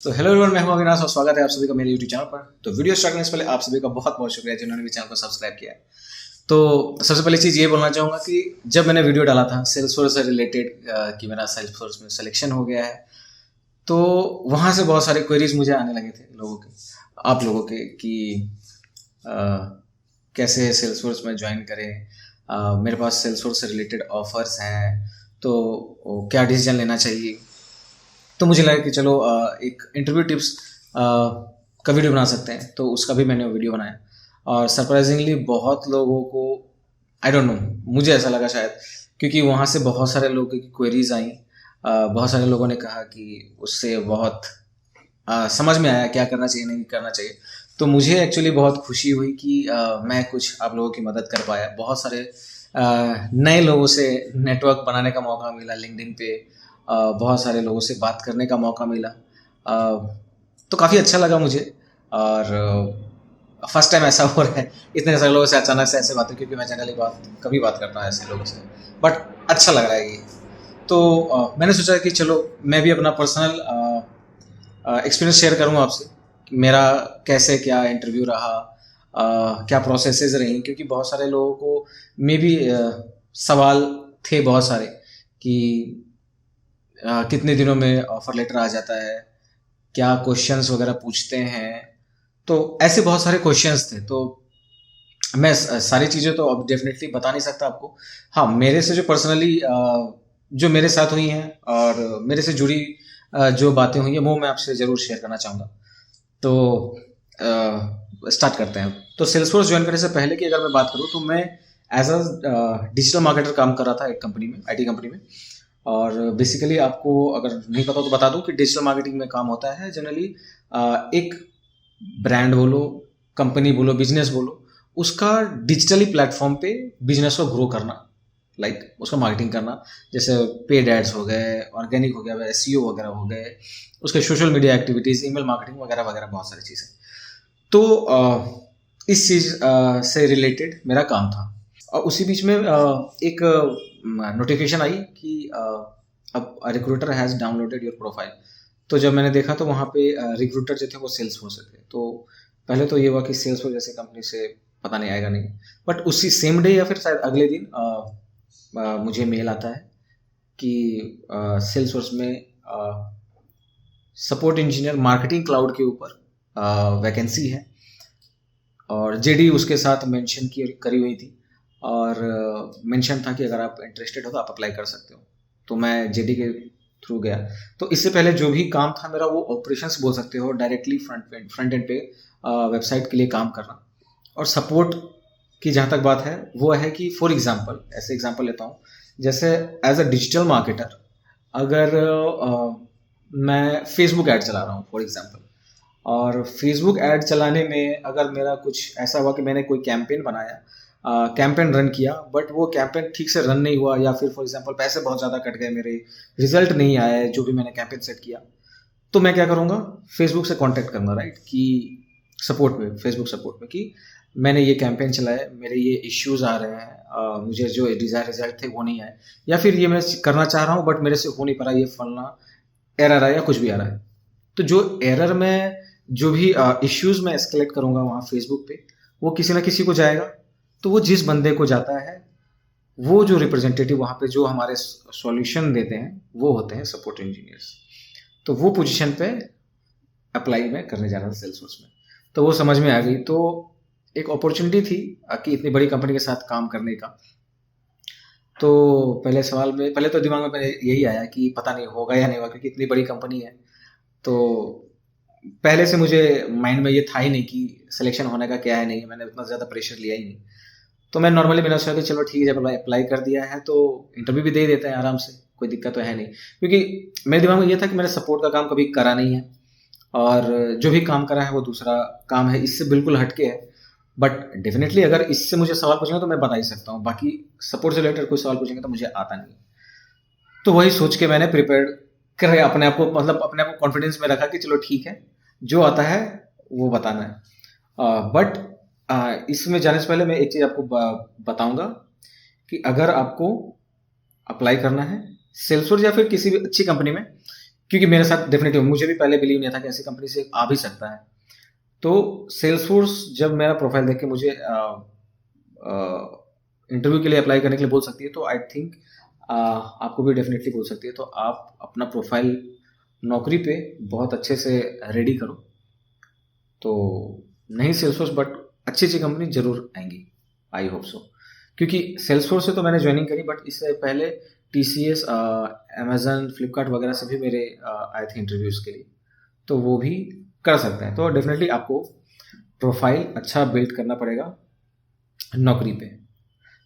तो hello everyone, मैं हूं अविनाश और स्वागत है आप सभी का मेरे यूट्यूब चैनल पर। तो वीडियो स्टार्ट करने से पहले आप सभी का बहुत बहुत शुक्रिया जिन्होंने भी चैनल को सब्सक्राइब किया है। तो सबसे पहली चीज़ ये बोलना चाहूँगा कि जब मैंने वीडियो डाला था सेल्सफोर्स से रिलेटेड कि मेरा सेल्सफोर्स में सिलेक्शन हो गया है, तो वहाँ से बहुत सारे क्वेरीज मुझे आने लगे थे लोगों के, आप लोगों के, कि अ, कैसे सेल्सफोर्स में ज्वाइन करें। मेरे पास सेल्सफोर्स से रिलेटेड ऑफर्स हैं, तो क्या डिसीजन लेना चाहिए। तो मुझे लगा कि चलो एक इंटरव्यू टिप्स का वीडियो बना सकते हैं, तो उसका भी मैंने वीडियो बनाया। और सरप्राइजिंगली बहुत लोगों को, आई डोंट नो, मुझे ऐसा लगा शायद, क्योंकि वहाँ से बहुत सारे लोगों की क्वेरीज आई। बहुत सारे लोगों ने कहा कि उससे बहुत समझ में आया क्या करना चाहिए नहीं करना चाहिए। तो मुझे एक्चुअली बहुत खुशी हुई कि मैं कुछ आप लोगों की मदद कर पाया। बहुत सारे नए लोगों से नेटवर्क बनाने का मौका मिला लिंक्डइन पे। बहुत सारे लोगों से बात करने का मौका मिला। तो काफ़ी अच्छा लगा मुझे। और फर्स्ट टाइम ऐसा हो रहा है इतने सारे लोगों से अचानक से ऐसे बातें, क्योंकि मैं जनरली कभी बात करता हूँ ऐसे लोगों से, बट अच्छा लग रहा है ये। तो मैंने सोचा कि चलो मैं भी अपना पर्सनल एक्सपीरियंस शेयर करूँ आपसे कि मेरा कैसे क्या इंटरव्यू रहा, क्या प्रोसेसेस रही, क्योंकि बहुत सारे लोगों को मे भी सवाल थे बहुत सारे कि कितने दिनों में ऑफर लेटर आ जाता है, क्या क्वेश्चंस वगैरह पूछते हैं। तो ऐसे बहुत सारे क्वेश्चंस थे। तो मैं सारी चीज़ें तो अब डेफिनेटली बता नहीं सकता आपको। हाँ, मेरे से जो पर्सनली जो मेरे साथ हुई हैं और मेरे से जुड़ी जो बातें हुई हैं वो मैं आपसे ज़रूर शेयर करना चाहूँगा। तो स्टार्ट करते हैं। तो सेल्सफोर्स ज्वाइन करने से पहले की अगर मैं बात करूँ, तो मैं एज अ डिजिटल मार्केटर काम कर रहा था एक कंपनी में, आईटी कंपनी में। और बेसिकली आपको अगर नहीं पता तो बता दूं कि डिजिटल मार्केटिंग में काम होता है जनरली एक ब्रांड बोलो, कंपनी बोलो, बिजनेस बोलो, उसका डिजिटली प्लेटफॉर्म पे बिजनेस को ग्रो करना, लाइक उसका मार्केटिंग करना। जैसे पेड एड्स हो गए, ऑर्गेनिक हो गया, एसईओ वगैरह हो गए, उसके social media activities, email marketing वगैरह वगैरह, बहुत सारी चीज़ें। तो इस चीज़ से रिलेटेड मेरा काम था। और उसी बीच में एक नोटिफिकेशन आई कि अब recruiter has downloaded your profile. तो जब मैंने देखा तो वहाँ पे रिक्रूटर जो थे वो सेल्सफोर्स से थे। तो पहले तो ये हुआ कि सेल्सफोर्स जैसे कंपनी से पता नहीं आएगा नहीं, बट उसी सेम डे या फिर शायद अगले दिन मुझे मेल आता है कि सेल्सफोर्स में सपोर्ट इंजीनियर मार्केटिंग क्लाउड के ऊपर वैकेंसी है, और जेडी उसके साथ मेंशन की करी हुई थी, और मेंशन था कि अगर आप इंटरेस्टेड हो तो आप अप्लाई कर सकते हो। तो मैं जेडी के थ्रू गया। तो इससे पहले जो भी काम था मेरा, वो ऑपरेशंस बोल सकते हो, डायरेक्टली फ्रंट एंड पे वेबसाइट के लिए काम करना। और सपोर्ट की जहाँ तक बात है वो है कि फॉर एग्जांपल, ऐसे एग्जांपल लेता हूँ, जैसे एज अ डिजिटल मार्केटर, अगर मैं फेसबुक ऐड चला रहा हूँ फॉर एग्जांपल, और फेसबुक ऐड चलाने में अगर मेरा कुछ ऐसा हुआ कि मैंने कोई कैंपेन बनाया, कैंपेन रन किया, बट वो कैंपेन ठीक से रन नहीं हुआ, या फिर फॉर एग्जांपल पैसे बहुत ज़्यादा कट गए मेरे, रिजल्ट नहीं आया जो भी मैंने कैंपेन सेट किया, तो मैं क्या करूँगा, फेसबुक से कॉन्टैक्ट करूँगा, राइट, कि सपोर्ट में, फेसबुक सपोर्ट में, कि मैंने ये कैंपेन चलाया, मेरे ये इश्यूज आ रहे हैं, मुझे जो डिज़ायर रिजल्ट थे वो नहीं आए, या फिर ये मैं करना चाह रहा हूँ बट मेरे से हो नहीं पा रहा, ये फलना एरर है या कुछ भी आ रहा है। तो जो एरर में जो भी इश्यूज मैं एस्केलेट करूंगा वहाँ फेसबुक पे, वो किसी ना किसी को जाएगा। तो वो जिस बंदे को जाता है, वो जो रिप्रेजेंटेटिव वहाँ पे जो हमारे सॉल्यूशन देते हैं, वो होते हैं सपोर्ट इंजीनियर्स। तो वो पोजीशन पे अप्लाई मैं करने जा रहा था सेल्सफोर्स में। तो वो समझ में आ गई। तो एक अपॉर्चुनिटी थी कि इतनी बड़ी कंपनी के साथ काम करने का। तो पहले तो दिमाग में मेरे यही आया कि पता नहीं होगा या नहीं होगा, क्योंकि इतनी बड़ी कंपनी है। तो पहले से मुझे माइंड में ये था ही नहीं कि सिलेक्शन होने का क्या है, नहीं, मैंने उतना ज़्यादा प्रेशर लिया ही नहीं। तो मैं नॉर्मली बिना सोचा कि चलो ठीक है, जब अप्लाई कर दिया है तो इंटरव्यू भी दे ही देते हैं आराम से, कोई दिक्कत तो है नहीं। क्योंकि मेरे दिमाग में ये था कि मैंने सपोर्ट का काम कभी करा नहीं है, और जो भी काम करा है वो दूसरा काम है, इससे बिल्कुल हटके है। बट डेफिनेटली अगर इससे मुझे सवाल पूछेंगे तो मैं बता ही सकता हूँ, बाकी सपोर्ट से रिलेटेड कोई सवाल पूछेंगे तो मुझे आता नहीं। तो वही सोच के मैंने प्रिपेयर कर अपने आप को, मतलब अपने आप को कॉन्फिडेंस में रखा कि चलो ठीक है, जो आता है वो बताना है। बट इसमें जाने से पहले मैं एक चीज़ आपको बताऊंगा कि अगर आपको अप्लाई करना है सेल्सफोर्स या फिर किसी भी अच्छी कंपनी में, क्योंकि मेरे साथ डेफिनेटली मुझे भी पहले बिलीव नहीं था कि ऐसी कंपनी से आ भी सकता है। तो सेल्सफोर्स जब मेरा प्रोफाइल देख के मुझे इंटरव्यू के लिए अप्लाई करने के लिए बोल सकती है, तो आई थिंक आपको भी डेफिनेटली बोल सकती है। तो आप अपना प्रोफाइल नौकरी पे बहुत अच्छे से रेडी करो। तो नहीं सेल्सफोर्स बट अच्छी अच्छी कंपनी जरूर आएंगी, आई होप सो। क्योंकि सेल्सफोर्स से तो मैंने ज्वाइनिंग करी, बट इससे पहले TCS, अमेजन, फ्लिपकार्ट वगैरह से भी मेरे आए थे इंटरव्यूज़ के लिए, तो वो भी कर सकते हैं। तो डेफिनेटली आपको प्रोफाइल अच्छा बिल्ड करना पड़ेगा नौकरी पे।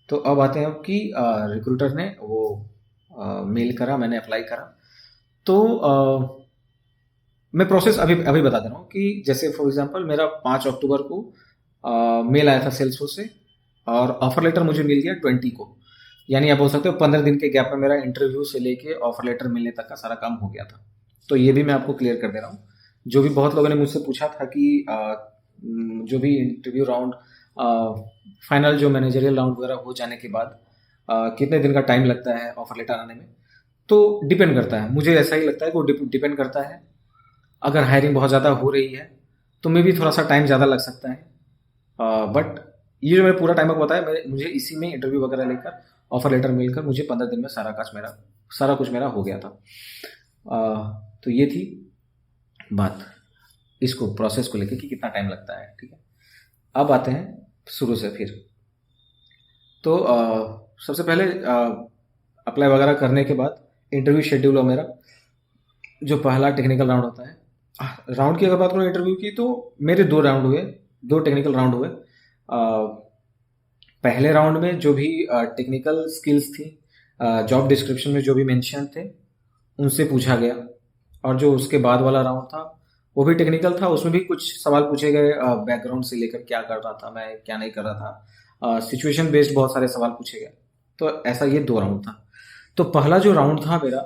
तो अब आते हैं कि रिक्रूटर ने वो मेल करा, मैंने अप्लाई करा। तो मैं प्रोसेस अभी अभी बता दे रहा हूँ कि जैसे फॉर एग्जांपल मेरा 5 अक्टूबर को मेल आया था सेल्सफोर्स से, और ऑफर लेटर मुझे मिल गया 20 को। यानी आप बोल सकते हो 15 दिन के गैप में मेरा इंटरव्यू से लेके ऑफर लेटर मिलने तक का सारा काम हो गया था। तो ये भी मैं आपको क्लियर कर दे रहा हूँ। जो भी बहुत लोगों ने मुझसे पूछा था कि जो भी इंटरव्यू राउंड, फाइनल जो मैनेजरियल राउंड वगैरह हो जाने के बाद कितने दिन का टाइम लगता है ऑफर लेटर आने में, तो डिपेंड करता है। मुझे ऐसा ही लगता है कि वो डिपेंड करता है। अगर हायरिंग बहुत ज़्यादा हो रही है तो मे भी थोड़ा सा टाइम ज़्यादा लग सकता है, बट ये जो मैंने पूरा टाइम आपको बताया, मुझे इसी में इंटरव्यू वगैरह लेकर ऑफर लेटर मिलकर मुझे 15 दिन में सारा कुछ मेरा हो गया था। तो ये थी बात इसको प्रोसेस को लेकर कि कितना टाइम लगता है। ठीक है, अब आते हैं शुरू से फिर। तो सबसे पहले अप्लाई वगैरह करने के बाद इंटरव्यू शेड्यूल हो मेरा। जो पहला टेक्निकल राउंड होता है, राउंड की अगर बात करूँ इंटरव्यू की, तो मेरे 2 राउंड हुए, 2 टेक्निकल राउंड हुए। पहले राउंड में जो भी टेक्निकल स्किल्स थी, जॉब डिस्क्रिप्शन में जो भी मेंशन थे, उनसे पूछा गया। और जो उसके बाद वाला राउंड था वो भी टेक्निकल था। उसमें भी कुछ सवाल पूछे गए, बैकग्राउंड से लेकर क्या कर रहा था मैं, क्या नहीं कर रहा था, सिचुएशन बेस्ड बहुत सारे सवाल पूछे गए। तो ऐसा ये 2 राउंड था। तो पहला जो राउंड था मेरा,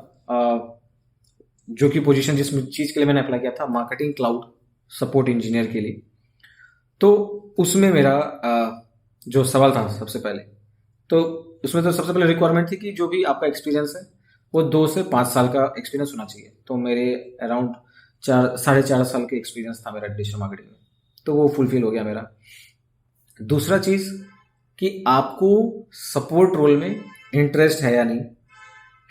जो कि पोजीशन जिस चीज़ के लिए मैंने अप्लाई किया था, मार्केटिंग क्लाउड सपोर्ट इंजीनियर के लिए, तो उसमें मेरा जो सवाल था सबसे पहले, तो उसमें तो सबसे पहले रिक्वायरमेंट थी कि जो भी आपका एक्सपीरियंस है वो 2 से 5 साल का एक्सपीरियंस होना चाहिए। तो मेरे अराउंड 4.5 साल के एक्सपीरियंस था मेरा डिजिटल मार्केटिंग में, तो वो फुलफिल हो गया मेरा। दूसरा चीज़ कि आपको सपोर्ट रोल में इंटरेस्ट है या नहीं,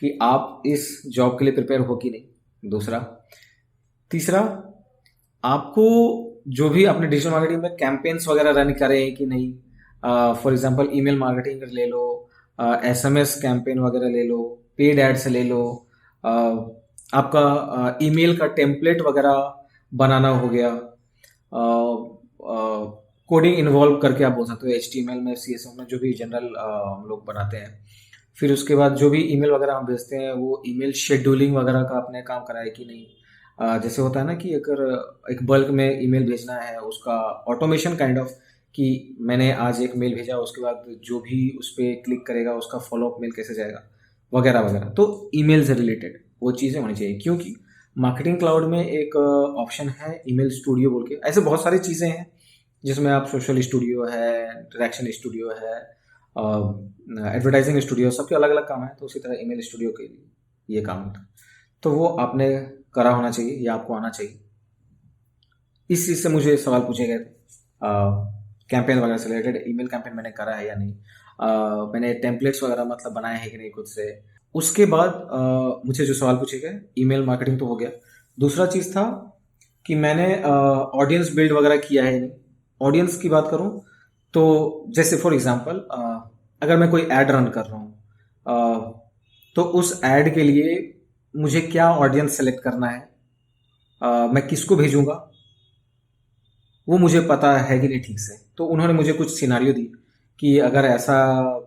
कि आप इस जॉब के लिए प्रिपेयर हो कि नहीं, दूसरा। तीसरा, आपको जो भी आपने डिजिटल मार्केटिंग में कैंपेन्स वगैरह रन करे हैं कि नहीं। फॉर एग्जांपल ईमेल मार्केटिंग ले लो, SMS कैंपेन वगैरह ले लो, पेड एड्स ले लो, आपका ईमेल का टेम्पलेट वगैरह बनाना हो गया, कोडिंग इन्वॉल्व करके आप बोल सकते हो, HTML में, CSS में, जो भी जनरल हम लोग बनाते हैं। फिर उसके बाद जो भी ईमेल वगैरह हम भेजते हैं, वो ईमेल शेड्यूलिंग वगैरह का आपने काम करा है कि नहीं। जैसे होता है ना कि अगर एक बल्क में ईमेल भेजना है, उसका ऑटोमेशन काइंड ऑफ, कि मैंने आज एक मेल भेजा, उसके बाद जो भी उस पर क्लिक करेगा उसका फॉलोअप मेल कैसे जाएगा, वगैरह वगैरह। तो ईमेल से रिलेटेड वो चीज़ें होनी चाहिए, क्योंकि मार्केटिंग क्लाउड में एक ऑप्शन है ईमेल स्टूडियो बोल के। ऐसे बहुत सारी चीज़ें हैं जिसमें आप सोशल स्टूडियो है, इंटरेक्शन स्टूडियो है, एडवर्टाइजिंग स्टूडियो, सबके अलग अलग काम है। तो उसी तरह ईमेल स्टूडियो के लिए ये काम होता है। तो वो आपने करा होना चाहिए या आपको आना चाहिए। इस चीज़ से मुझे सवाल पूछे गए थे, कैंपेन वगैरह से रिलेटेड। ईमेल कैंपेन मैंने करा है या नहीं, मैंने टेम्पलेट्स वगैरह मतलब बनाए हैं कि नहीं खुद से। उसके बाद मुझे जो सवाल पूछे गए, ईमेल मार्केटिंग तो हो गया। दूसरा चीज़ था कि मैंने ऑडियंस बिल्ड वगैरह किया है नहीं। ऑडियंस की बात करूं तो जैसे फॉर एग्जांपल, अगर मैं कोई ऐड रन कर रहा हूं, तो उस ऐड के लिए मुझे क्या ऑडियंस सेलेक्ट करना है, मैं किसको भेजूंगा, वो मुझे पता है कि नहीं ठीक से। तो उन्होंने मुझे कुछ सिनारियो दी कि अगर ऐसा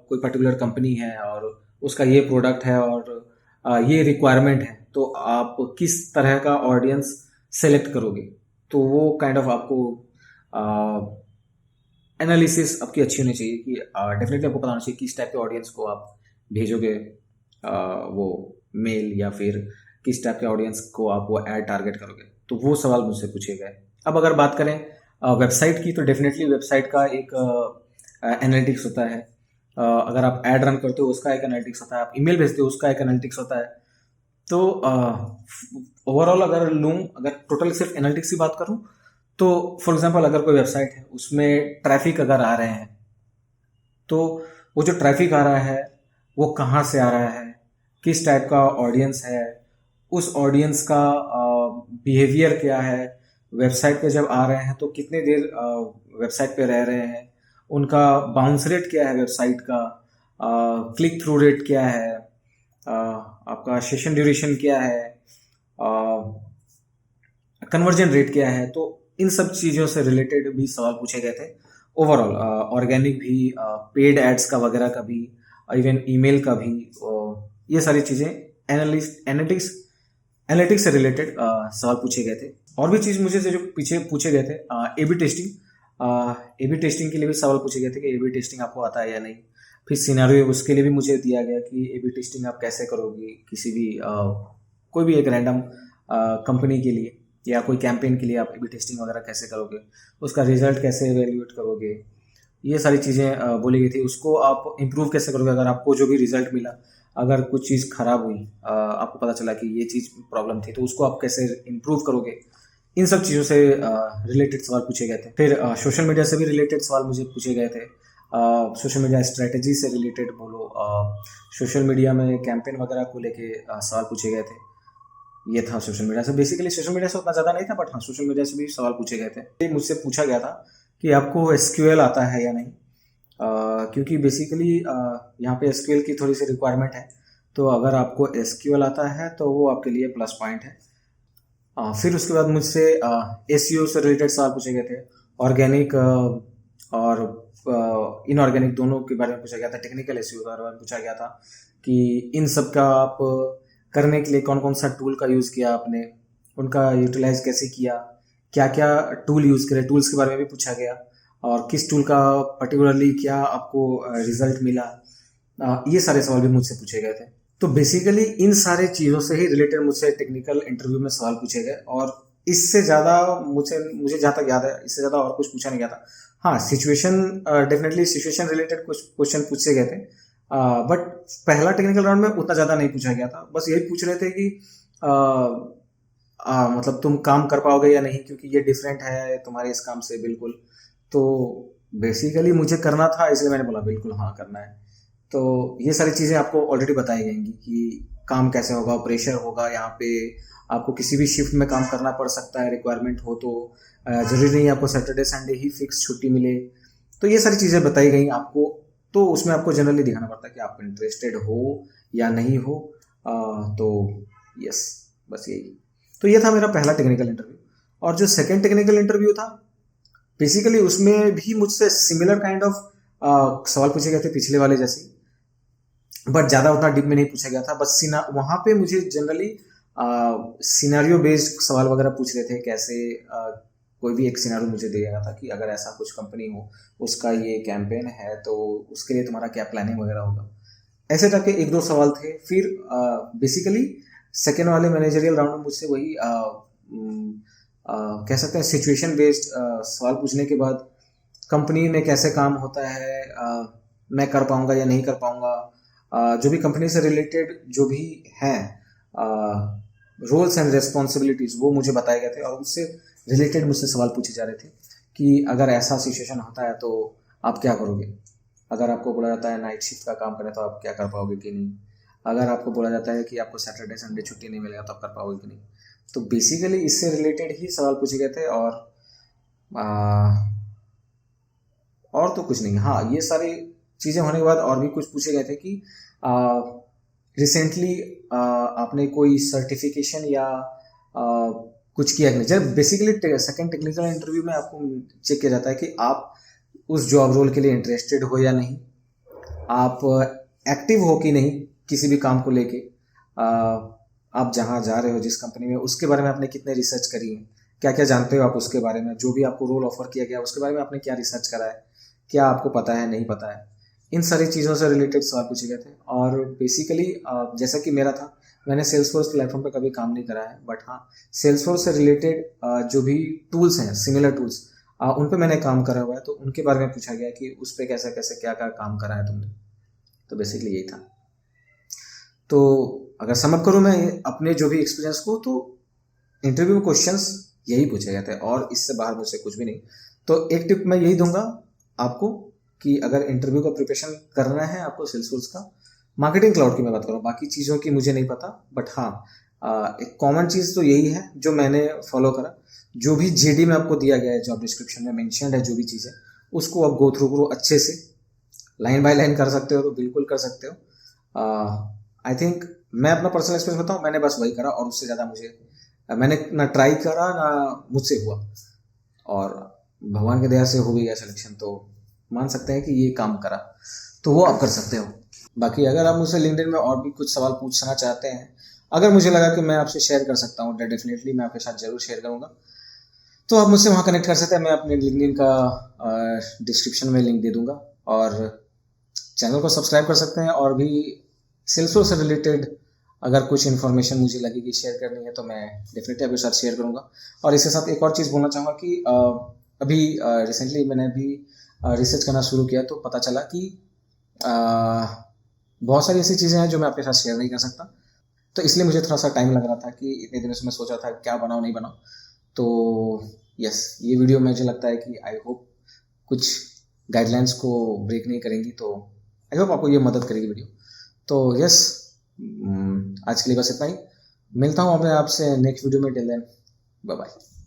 कोई पर्टिकुलर कंपनी है और उसका ये प्रोडक्ट है और ये रिक्वायरमेंट है, तो आप किस तरह का ऑडियंस सेलेक्ट करोगे। तो वो काइंड ऑफ आपको एनालिसिस आपकी अच्छी होनी चाहिए कि डेफिनेटली आपको पता होना चाहिए किस टाइप के ऑडियंस को आप भेजोगे वो मेल, या फिर किस टाइप के ऑडियंस को आप वो ऐड टारगेट करोगे। तो वो सवाल मुझसे पूछे गए। अब अगर बात करें वेबसाइट की, तो डेफिनेटली वेबसाइट का एक एनालिटिक्स होता है। अगर आप ऐड रन करते हो उसका एक एनालिटिक्स होता है, आप ईमेल भेजते हो उसका एक एनालिटिक्स होता है। तो ओवरऑल अगर लूँ, अगर टोटल सिर्फ एनालिटिक्स की बात करूँ, तो फॉर एग्जांपल अगर कोई वेबसाइट है उसमें ट्रैफिक अगर आ रहे हैं, तो वो जो ट्रैफिक आ रहा है वो कहाँ से आ रहा है, किस टाइप का ऑडियंस है, उस ऑडियंस का बिहेवियर क्या है, वेबसाइट पे जब आ रहे हैं तो कितने देर वेबसाइट पे रह रहे हैं, उनका बाउंस रेट क्या है वेबसाइट का, क्लिक थ्रू रेट क्या है, आपका सेशन ड्यूरेशन क्या है, कन्वर्जन रेट क्या है। तो इन सब चीज़ों से रिलेटेड भी सवाल पूछे गए थे। ओवरऑल ऑर्गेनिक भी, पेड एड्स का वगैरह का भी, इवन ईमेल का भी, ये सारी चीज़ें एनालिटिक्स एनालिटिक्स से रिलेटेड सवाल पूछे गए थे। और भी चीज़ मुझे से जो पीछे पूछे गए थे, A B testing, A B testing के लिए भी सवाल पूछे गए थे कि ए बी टेस्टिंग आपको आता है या नहीं। फिर सिनेरियो उसके लिए भी मुझे दिया गया कि ए बी टेस्टिंग आप कैसे करोगे किसी भी कोई भी एक रैंडम कंपनी के लिए या कोई कैंपेन के लिए आप ए बी टेस्टिंग वगैरह कैसे करोगे, उसका रिजल्ट कैसे एवेल्यूएट करोगे, ये सारी चीज़ें बोली गई थी। उसको आप इम्प्रूव कैसे करोगे, अगर आपको जो भी रिजल्ट मिला, अगर कुछ चीज़ खराब हुई, आपको पता चला कि ये चीज़ प्रॉब्लम थी, तो उसको आप कैसे इम्प्रूव करोगे, इन सब चीज़ों से रिलेटेड सवाल पूछे गए थे। फिर सोशल मीडिया से भी रिलेटेड सवाल मुझे पूछे गए थे। सोशल मीडिया स्ट्रेटजी से रिलेटेड बोलो, सोशल मीडिया में कैंपेन वगैरह को लेके सवाल पूछे गए थे। ये था सोशल मीडिया से। बेसिकली सोशल मीडिया से उतना ज़्यादा नहीं था, बट हाँ सोशल मीडिया से भी सवाल पूछे गए थे। मुझसे पूछा गया था कि आपको एसक्यूएल आता है या नहीं, क्योंकि बेसिकली यहाँ पे एसक्यूएल की थोड़ी सी रिक्वायरमेंट है। तो अगर आपको एसक्यूएल आता है तो वो आपके लिए प्लस पॉइंट है। फिर उसके बाद मुझसे एसईओ से रिलेटेड सवाल पूछे गए थे। ऑर्गेनिक और इनऑर्गेनिक दोनों के बारे में पूछा गया था। टेक्निकल एसईओ के बारे में पूछा गया था कि इन सब का आप करने के लिए कौन कौन सा टूल का यूज़ किया आपने, उनका यूटिलाइज कैसे किया, क्या क्या टूल यूज़ करे, टूल्स के बारे में भी पूछा गया, और किस टूल का पर्टिकुलरली क्या आपको रिजल्ट मिला। ये सारे सवाल भी मुझसे पूछे गए थे। तो बेसिकली इन सारे चीज़ों से ही रिलेटेड मुझसे टेक्निकल इंटरव्यू में सवाल पूछे गए, और इससे ज़्यादा मुझे जहाँ तक याद है, इससे ज़्यादा और कुछ पूछा नहीं गया था। हाँ, सिचुएशन डेफिनेटली सिचुएशन रिलेटेड कुछ क्वेश्चन पूछे गए थे, बट पहला टेक्निकल राउंड में उतना ज़्यादा नहीं पूछा गया था। बस यही पूछ रहे थे कि मतलब तुम काम कर पाओगे या नहीं, क्योंकि ये डिफरेंट है तुम्हारे इस काम से बिल्कुल। तो बेसिकली मुझे करना था, इसलिए मैंने बोला बिल्कुल हाँ करना है। तो ये सारी चीज़ें आपको ऑलरेडी बताई जाएंगी कि काम कैसे होगा, प्रेशर होगा यहाँ पे, आपको किसी भी शिफ्ट में काम करना पड़ सकता है, रिक्वायरमेंट हो तो ज़रूरी नहीं आपको सैटरडे संडे ही फिक्स छुट्टी मिले। तो ये सारी चीज़ें बताई गई आपको। तो उसमें आपको जनरली दिखाना पड़ता है कि आप इंटरेस्टेड हो या नहीं हो। तो यस, बस यही। तो ये था मेरा पहला टेक्निकल इंटरव्यू। और जो सेकेंड टेक्निकल इंटरव्यू था, बेसिकली उसमें भी मुझसे सिमिलर काइंड ऑफ सवाल पूछे गए थे पिछले वाले जैसे, बट ज़्यादा उतना डीप में नहीं पूछा गया था। बस वहाँ पे मुझे जनरली सिनेरियो बेस्ड सवाल वगैरह पूछ रहे थे। कैसे कोई भी एक सिनेरियो मुझे दिया गया था कि अगर ऐसा कुछ कंपनी हो, उसका ये कैंपेन है, तो उसके लिए तुम्हारा क्या प्लानिंग वगैरह होगा। ऐसे टाइप के एक दो सवाल थे। फिर बेसिकली सेकेंड वाले मैनेजरियल राउंड में मुझसे वही कह सकते हैं सिचुएशन बेस्ड सवाल पूछने के बाद कंपनी में कैसे काम होता है, मैं कर पाऊंगा या नहीं कर पाऊंगा, जो भी कंपनी से रिलेटेड जो भी हैं रोल्स एंड रिस्पॉन्सिबिलिटीज, वो मुझे बताए गए थे। और उससे रिलेटेड मुझसे सवाल पूछे जा रहे थे कि अगर ऐसा सिचुएशन होता है तो आप क्या करोगे, अगर आपको बोला जाता है नाइट शिफ्ट का काम करें तो आप क्या कर पाओगे कि नहीं, अगर आपको बोला जाता है कि आपको सैटरडे संडे छुट्टी नहीं मिलेगा तो आप कर पाओगे कि नहीं। तो बेसिकली इससे रिलेटेड ही सवाल पूछे गए थे। और तो कुछ नहीं। हाँ, ये सारी चीज़ें होने के बाद और भी कुछ पूछे गए थे कि रिसेंटली आपने कोई सर्टिफिकेशन या कुछ किया कि नहीं। जब बेसिकली सेकेंड टेक्निकल इंटरव्यू में आपको चेक किया जाता है कि आप उस जॉब रोल के लिए इंटरेस्टेड हो या नहीं, आप एक्टिव हो कि नहीं किसी भी काम को लेके, आप जहाँ जा रहे हो जिस कंपनी में, उसके बारे में आपने कितने रिसर्च करी है, क्या क्या जानते हो आप उसके बारे में, जो भी आपको रोल ऑफर किया गया उसके बारे में आपने क्या रिसर्च करा है, क्या आपको पता है नहीं पता है। इन सारी चीज़ों से रिलेटेड सवाल पूछे गए थे। और बेसिकली जैसा कि मेरा था, मैंने सेल्सफोर्स प्लेटफॉर्म पर कभी काम नहीं करा है, बट हाँ सेल्सफोर्स से रिलेटेड जो भी टूल्स हैं, सिमिलर टूल्स, उन पे मैंने काम करा हुआ है। तो उनके बारे में पूछा गया कि उस पर कैसे कैसे क्या क्या काम करा है तुमने। तो बेसिकली यही था। तो अगर समअप करूँ मैं अपने जो भी एक्सपीरियंस को, तो इंटरव्यू में क्वेश्चंस यही पूछे गए थे और इससे बाहर मुझसे कुछ भी नहीं। तो एक टिप मैं यही दूंगा आपको कि अगर इंटरव्यू का प्रिपरेशन करना है आपको सेल्सफोर्स का, मार्केटिंग क्लाउड की मैं बात करूँ, बाकी चीज़ों की मुझे नहीं पता, बट हाँ एक कॉमन चीज़ तो यही है जो मैंने फॉलो करा। जो भी जेडी में आपको दिया गया है, जॉब डिस्क्रिप्शन में मेंशन्ड है जो भी चीज़ है, उसको आप गो थ्रू करो अच्छे से, लाइन बाय लाइन कर सकते हो तो बिल्कुल कर सकते हो। आई थिंक मैं अपना पर्सनल एक्सपीरियंस बताऊँ, मैंने बस वही करा और उससे ज़्यादा मैंने ना ट्राई करा ना मुझसे हुआ, और भगवान की दया से हो भी गया सिलेक्शन, तो मान सकते हैं कि ये काम करा, तो वो आप कर सकते हो। बाकी अगर आप मुझसे लिंक्डइन में और भी कुछ सवाल पूछना चाहते हैं, अगर मुझे लगा कि मैं आपसे शेयर कर सकता हूँ, डेफिनेटली मैं आपके साथ जरूर शेयर करूँगा, तो आप मुझसे वहाँ कनेक्ट कर सकते हैं। मैं अपने लिंक्डइन का डिस्क्रिप्शन में लिंक दे दूंगा, और चैनल को सब्सक्राइब कर सकते हैं, और भी सेल्सफोर्स से रिलेटेड अगर कुछ इन्फॉर्मेशन मुझे लगेगी शेयर करनी है तो मैं डेफिनेटली आपके साथ शेयर करूँगा। और इसके साथ एक और चीज़ बोलना चाहूँगा कि अभी रिसेंटली मैंने अभी रिसर्च करना शुरू किया, तो पता चला कि बहुत सारी ऐसी चीज़ें हैं जो मैं आपके साथ शेयर नहीं कर सकता, तो इसलिए मुझे थोड़ा सा टाइम लग रहा था कि इतने दिनों से मैं सोचा था क्या बनाऊँ नहीं बनाऊँ। तो यस, ये वीडियो मुझे लगता है कि आई होप कुछ गाइडलाइंस को ब्रेक नहीं करेंगी, तो आई होप आपको ये मदद करेगी वीडियो। तो यस, आज के लिए बस इतना ही। मिलता हूँ मैं आपसे नेक्स्ट वीडियो में। Till then, bye bye.